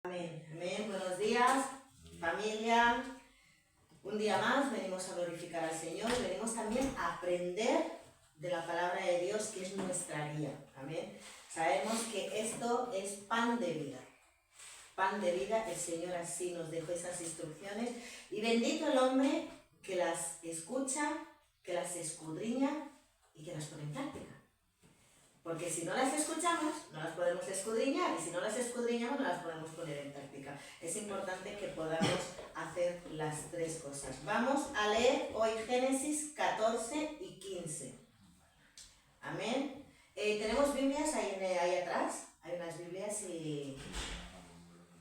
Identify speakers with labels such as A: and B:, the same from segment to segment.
A: Amén. Amén. Buenos días, familia. Un día más venimos a glorificar al Señor. Venimos también a aprender de la palabra de Dios, que es nuestra guía. Amén. Sabemos que esto es pan de vida. Pan de vida, el Señor así nos dejó esas instrucciones. Y bendito el hombre que las escucha, que las escudriña y que las pone en práctica. Porque si no las escuchamos, no las podemos escudriñar, y si no las escudriñamos, no las podemos poner en práctica. Es importante que podamos hacer las tres cosas. Vamos a leer hoy Génesis 14 y 15. Amén. Tenemos Biblias ahí atrás. Hay unas Biblias y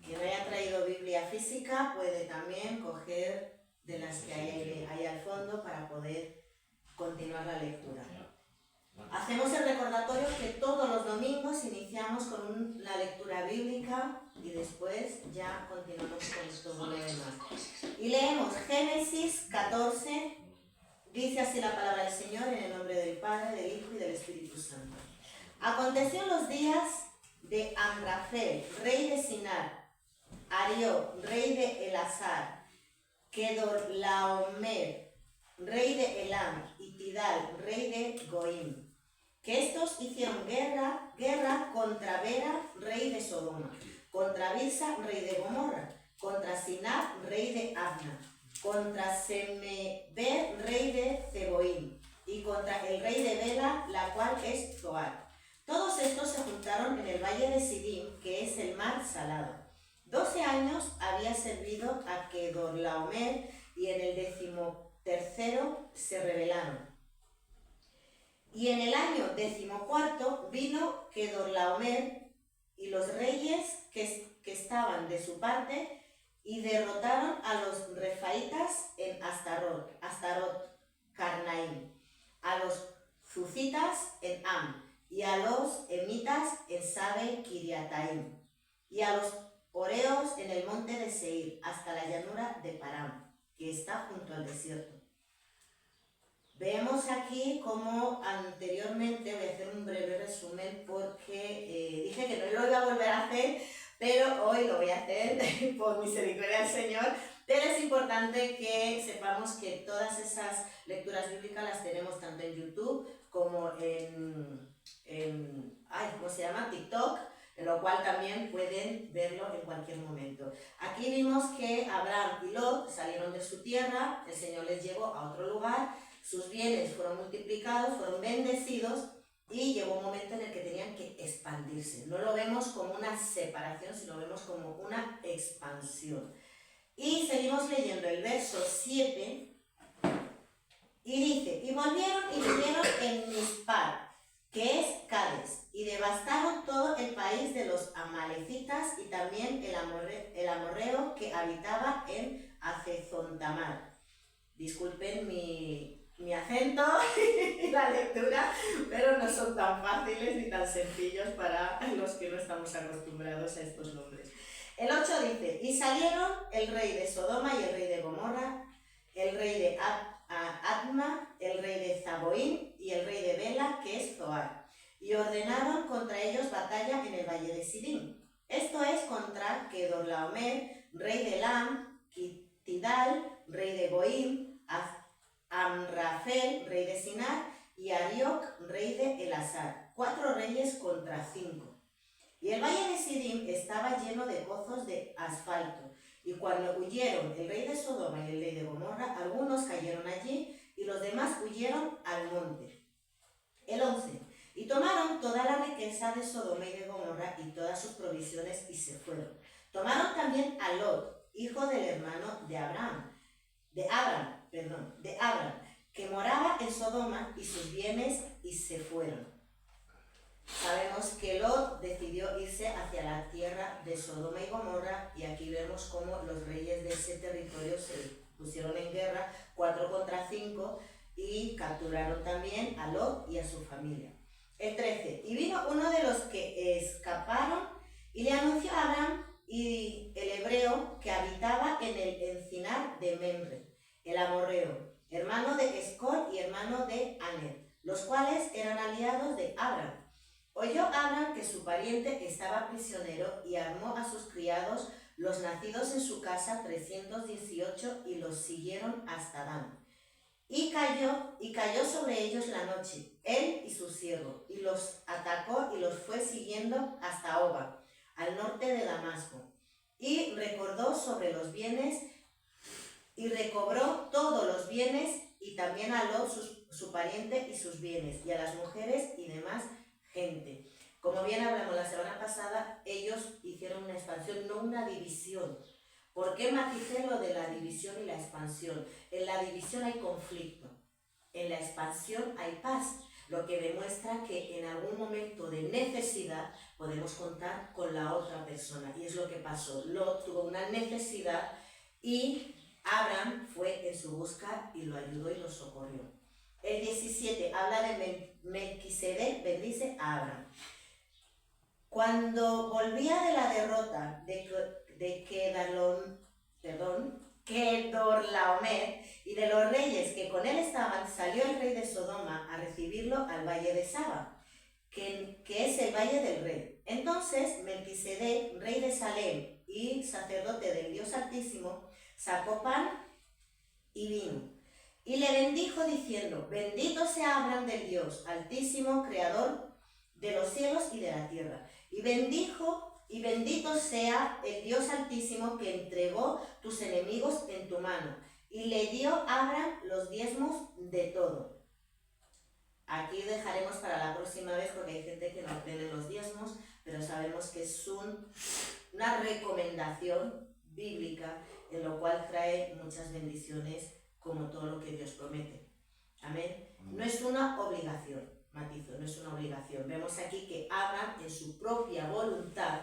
A: quien haya traído Biblia física puede también coger de las que hay ahí al fondo para poder continuar la lectura. Hacemos el recordatorio que todos los domingos iniciamos con la lectura bíblica y después ya continuamos con todo lo demás. Y leemos Génesis 14, dice así la palabra del Señor, en el nombre del Padre, del Hijo y del Espíritu Santo. Aconteció en los días de Amrafel, rey de Sinar, Arioc, rey de Elasar, Kedorlaomer, rey de Elam, y Tidal, rey de Goim, que estos hicieron guerra contra Bera, rey de Sodoma, contra Birsa, rey de Gomorra, contra Sinab, rey de Adna, contra Semeber, rey de Zeboim, y contra el rey de Bela, la cual es Zoar. Todos estos se juntaron en el valle de Sidim, que es el mar salado. 12 años había servido a Kedorlaomer, y en el 13º se rebelaron. Y en el año 14 vino Kedorlaomer y los reyes que estaban de su parte y derrotaron a los refaitas en Astarot, Carnaim, a los zufitas en Am, y a los emitas en Sabe Kiriataim, y a los oreos en el monte de Seir, hasta la llanura de Param, que está junto al desierto. Vemos aquí como anteriormente, voy a hacer un breve resumen porque dije que no lo iba a volver a hacer, pero hoy lo voy a hacer por misericordia del Señor. Pero es importante que sepamos que todas esas lecturas bíblicas las tenemos tanto en YouTube como en ¿cómo se llama? TikTok, en lo cual también pueden verlo en cualquier momento. Aquí vimos que Abraham y Lot salieron de su tierra, el Señor les llevó a otro lugar, sus bienes fueron multiplicados, fueron bendecidos y llegó un momento en el que tenían que expandirse. No lo vemos como una separación, sino lo vemos como una expansión. Y seguimos leyendo el verso 7 y dice: y volvieron y vivieron en Mispar, que es Cades, y devastaron todo el país de los amalecitas y también el amorreo que habitaba en Hazezontamar. Disculpen mi acento y la lectura, pero no son tan fáciles ni tan sencillos para los que no estamos acostumbrados a estos nombres. El 8 dice: y salieron el rey de Sodoma y el rey de Gomorra, el rey de Adma, el rey de Zaboim y el rey de Bela, que es Zoar, y ordenaron contra ellos batalla en el valle de Sidim. Esto es contra Kedorlaomer, rey de Elam, Tidal, rey de Goim, Amrafel, rey de Sinar, y Arioc, rey de Elasar. 4 reyes contra 5. Y el valle de Sidim estaba lleno de pozos de asfalto. Y cuando huyeron el rey de Sodoma y el rey de Gomorra, algunos cayeron allí y los demás huyeron al monte. El 11. Y tomaron toda la riqueza de Sodoma y de Gomorra y todas sus provisiones y se fueron. Tomaron también a Lot, hijo del hermano de Abraham, que moraba en Sodoma, y sus bienes, y se fueron. Sabemos que Lot decidió irse hacia la tierra de Sodoma y Gomorra, y aquí vemos cómo los reyes de ese territorio se pusieron en guerra 4 contra 5 y capturaron también a Lot y a su familia. El 13. Y vino uno de los que escaparon y le anunció a Abraham y el hebreo que habitaba en el encinar de Memre, el amorreo, hermano de Escol y hermano de Aner, los cuales eran aliados de Abraham. Oyó Abraham que su pariente estaba a prisionero y armó a sus criados, los nacidos en su casa, 318, y los siguieron hasta Dan. Y cayó sobre ellos la noche, él y su siervo, y los atacó y los fue siguiendo hasta Oba, al norte de Damasco. Y recordó sobre los bienes, y recobró todos los bienes, y también a Lot, su pariente, y sus bienes, y a las mujeres y demás gente. Como bien hablamos la semana pasada, ellos hicieron una expansión, no una división. ¿Por qué maticé lo de la división y la expansión? En la división hay conflicto, en la expansión hay paz, lo que demuestra que en algún momento de necesidad podemos contar con la otra persona. Y es lo que pasó. Lot tuvo una necesidad y Abraham fue en su busca y lo ayudó y lo socorrió. El 17 habla de Melquisedec, bendice a Abraham. Cuando volvía de la derrota de Kedorlaomer y de los reyes que con él estaban, salió el rey de Sodoma a recibirlo al valle de Saba, que es el valle del rey. Entonces Melquisedec, rey de Salem y sacerdote del Dios Altísimo, sacó pan y vino, y le bendijo diciendo: bendito sea Abraham del Dios Altísimo, creador de los cielos y de la tierra. Y bendito sea el Dios Altísimo que entregó tus enemigos en tu mano. Y le dio a Abraham los diezmos de todo. Aquí dejaremos para la próxima vez porque hay gente que no cree en los diezmos, pero sabemos que es una recomendación bíblica en lo cual trae muchas bendiciones como todo lo que Dios promete. Amén. No es una obligación. Matizo, no es una obligación. Vemos aquí que Abraham en su propia voluntad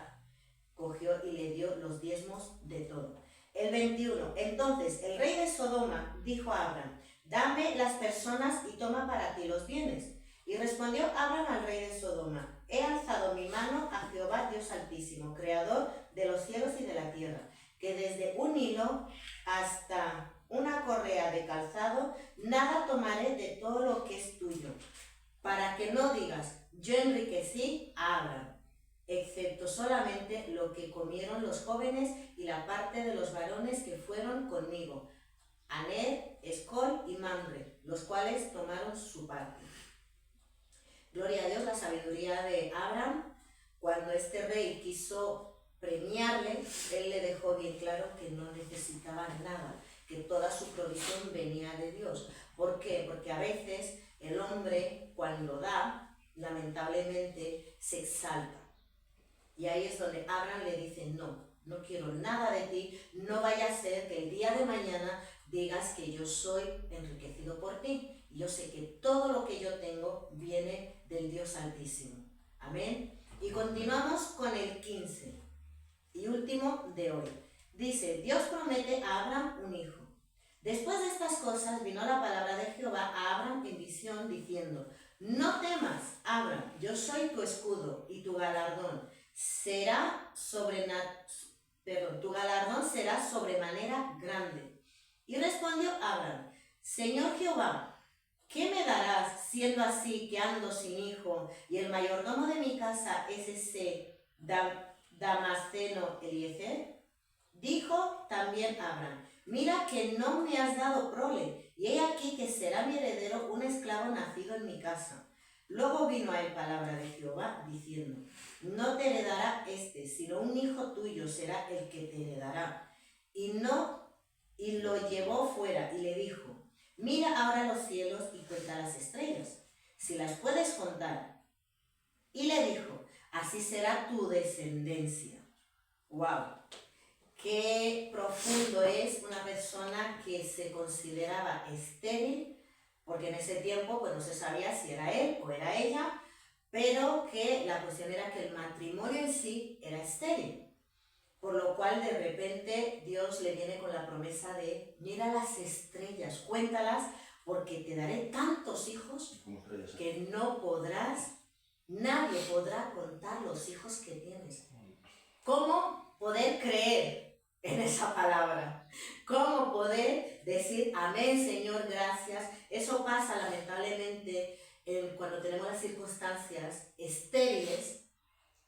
A: cogió y le dio los diezmos de todo. El 21. Entonces el rey de Sodoma dijo a Abraham: dame las personas y toma para ti los bienes. Y respondió Abraham al rey de Sodoma: he alzado mi mano a Jehová Dios Altísimo, creador de los cielos y de la tierra, que desde un hilo hasta una correa de calzado, nada tomaré de todo lo que es tuyo, para que no digas: yo enriquecí a Abraham, excepto solamente lo que comieron los jóvenes y la parte de los varones que fueron conmigo, Aner, Escol y Mamre, los cuales tomaron su parte. Gloria a Dios, la sabiduría de Abraham. Cuando este rey quiso premiarle, él le dejó bien claro que no necesitaba nada, que toda su provisión venía de Dios. ¿Por qué? Porque a veces el hombre, cuando da, lamentablemente se exalta. Y ahí es donde Abraham le dice: no quiero nada de ti, no vaya a ser que el día de mañana digas que yo soy enriquecido por ti. Y yo sé que todo lo que yo tengo viene del Dios Altísimo. Amén. Y continuamos con el 15 y último de hoy. Dice: Dios promete a Abraham un hijo. Después de estas cosas vino la palabra de Jehová a Abraham en visión diciendo: no temas, Abraham, yo soy tu escudo y tu galardón será sobremanera grande. Y respondió Abraham: Señor Jehová, ¿qué me darás siendo así que ando sin hijo y el mayordomo de mi casa es ese Damasceno Eliezer? Dijo también Abraham: mira que no me has dado prole, y he aquí que será mi heredero un esclavo nacido en mi casa. Luego vino a él palabra de Jehová, diciendo: no te heredará sino un hijo tuyo será el que te heredará. Y lo llevó fuera y le dijo: mira ahora los cielos y cuenta las estrellas, si las puedes contar. Y le dijo: así será tu descendencia. ¡Wow! Qué profundo es una persona que se consideraba estéril, porque en ese tiempo pues no se sabía si era él o era ella, pero que la cuestión era que el matrimonio en sí era estéril. Por lo cual de repente Dios le viene con la promesa de: mira las estrellas, cuéntalas, porque te daré tantos hijos que nadie podrá contar los hijos que tienes. ¿Cómo poder creer en esa palabra? ¿Cómo poder decir: amén, Señor, gracias? Eso pasa lamentablemente cuando tenemos las circunstancias estériles.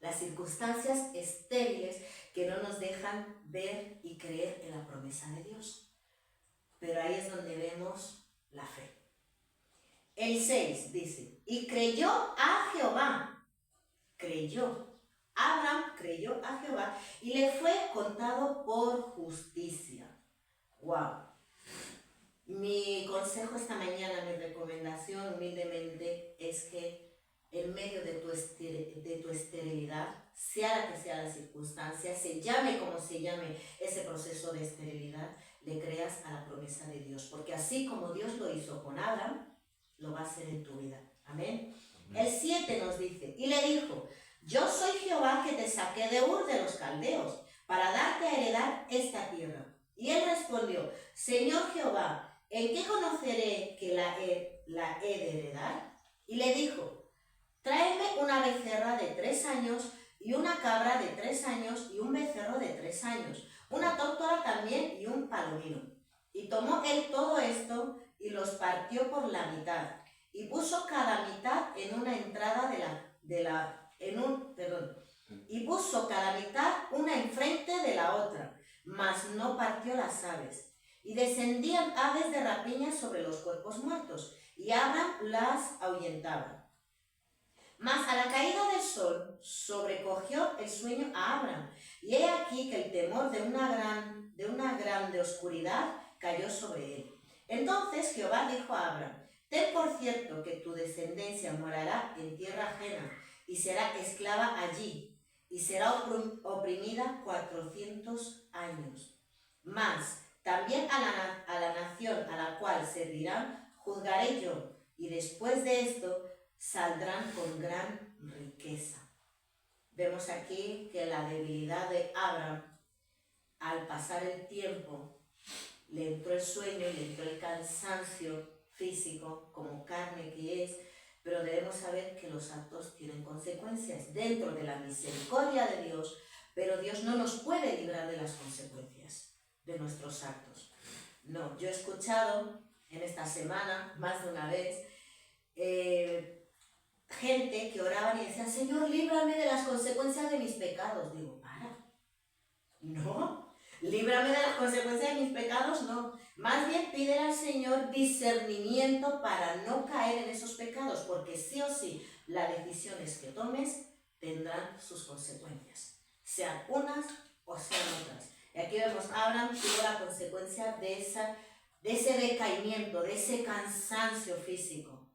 A: las circunstancias estériles que no nos dejan ver y creer en la promesa de Dios. Pero ahí es donde vemos la fe. El 6 dice, y creyó a Jehová, creyó. Abraham creyó a Jehová y le fue contado por justicia. ¡Wow! Mi consejo esta mañana, mi recomendación humildemente es que en medio de tu esterilidad, sea la que sea la circunstancia, se llame como se llame ese proceso de esterilidad, le creas a la promesa de Dios. Porque así como Dios lo hizo con Abraham, lo va a hacer en tu vida. Amén. El 7 nos dice, y le dijo, yo soy Jehová que te saqué de Ur de los Caldeos, para darte a heredar esta tierra. Y él respondió, Señor Jehová, ¿en qué conoceré que la he de heredar? Y le dijo, tráeme una becerra de 3 años y una cabra de 3 años y un becerro de 3 años, una tórtola también y un palomino. Y tomó él todo esto y los partió por la mitad y puso cada mitad en una entrada y puso cada mitad una enfrente de la otra, mas no partió las aves. Y descendían aves de rapiña sobre los cuerpos muertos, y Abraham las ahuyentaba. Mas a la caída del sol sobrecogió el sueño a Abraham, y he aquí que el temor de una grande oscuridad cayó sobre él. Entonces Jehová dijo a Abraham, ten por cierto que tu descendencia morará en tierra ajena, y será esclava allí, y será oprimida 400 años. Mas también a la nación a la cual servirán juzgaré yo, y después de esto saldrán con gran riqueza. Vemos aquí que la debilidad de Abraham, al pasar el tiempo, le entró el sueño y le entró el cansancio físico, como carne que es, pero debemos saber que los actos tienen consecuencias dentro de la misericordia de Dios, pero Dios no nos puede librar de las consecuencias de nuestros actos. No, yo he escuchado en esta semana, más de una vez, gente que oraban y decían, Señor, líbrame de las consecuencias de mis pecados. Digo, no, líbrame de las consecuencias de mis pecados, no. Más bien pídele al Señor discernimiento para no caer en esos pecados, porque sí o sí, las decisiones que tomes tendrán sus consecuencias, sean unas o sean otras. Y aquí vemos, Abraham tuvo la consecuencia de ese decaimiento, de ese cansancio físico,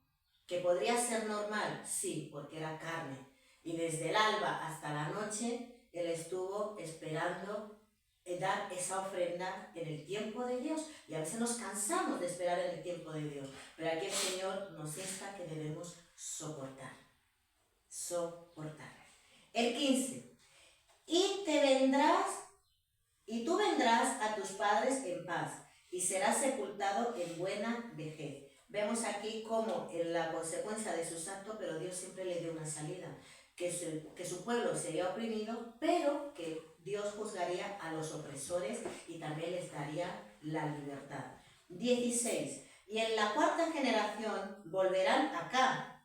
A: que podría ser normal, sí, porque era carne. Y desde el alba hasta la noche, él estuvo esperando dar esa ofrenda en el tiempo de Dios. Y a veces nos cansamos de esperar en el tiempo de Dios. Pero aquí el Señor nos insta que debemos soportar. Soportar. El 15. Y tú vendrás a tus padres en paz, y serás sepultado en buena vejez. Vemos aquí cómo en la consecuencia de sus actos, pero Dios siempre le dio una salida, que su pueblo sería oprimido, pero que Dios juzgaría a los opresores y también les daría la libertad. 16. Y en la 4ª generación volverán acá.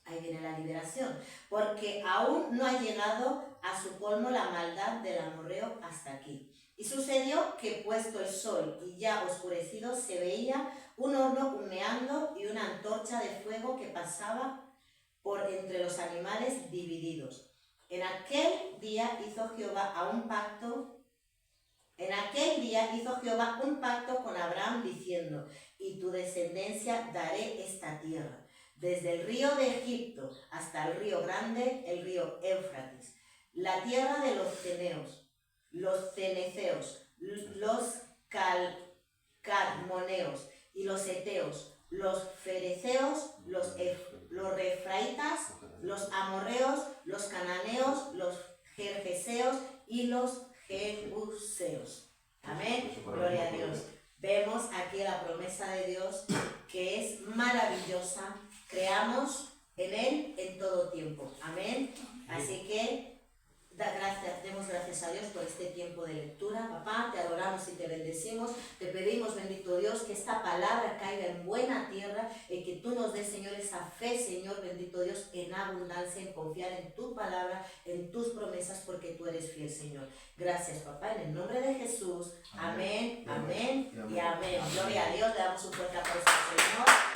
A: Ahí viene la liberación, porque aún no ha llegado a su colmo la maldad del amorreo hasta aquí. Y sucedió que puesto el sol y ya oscurecido se veía un horno humeando y una antorcha de fuego que pasaba por entre los animales divididos. En aquel día hizo Jehová un pacto con Abraham diciendo, y tu descendencia daré esta tierra, desde el río de Egipto hasta el río grande, el río Éufrates, la tierra de los ceneos, los ceneceos, los cadmoneos y los eteos, los fereceos, los refraitas, los amorreos, los cananeos, los gergeseos y los jebuseos. Amén. Gloria a Dios. Vemos aquí la promesa de Dios que es maravillosa. Creamos en Él en todo tiempo. Amén. Así que Demos gracias a Dios por este tiempo de lectura. Papá, te adoramos y te bendecimos. Te pedimos, bendito Dios, que esta palabra caiga en buena tierra y que tú nos des, Señor, esa fe, Señor, bendito Dios, en abundancia, en confiar en tu palabra, en tus promesas, porque tú eres fiel, Señor. Gracias, papá, en el nombre de Jesús. Amén, amén y amén. Gloria a Dios, le damos un fuerte aplauso al Señor.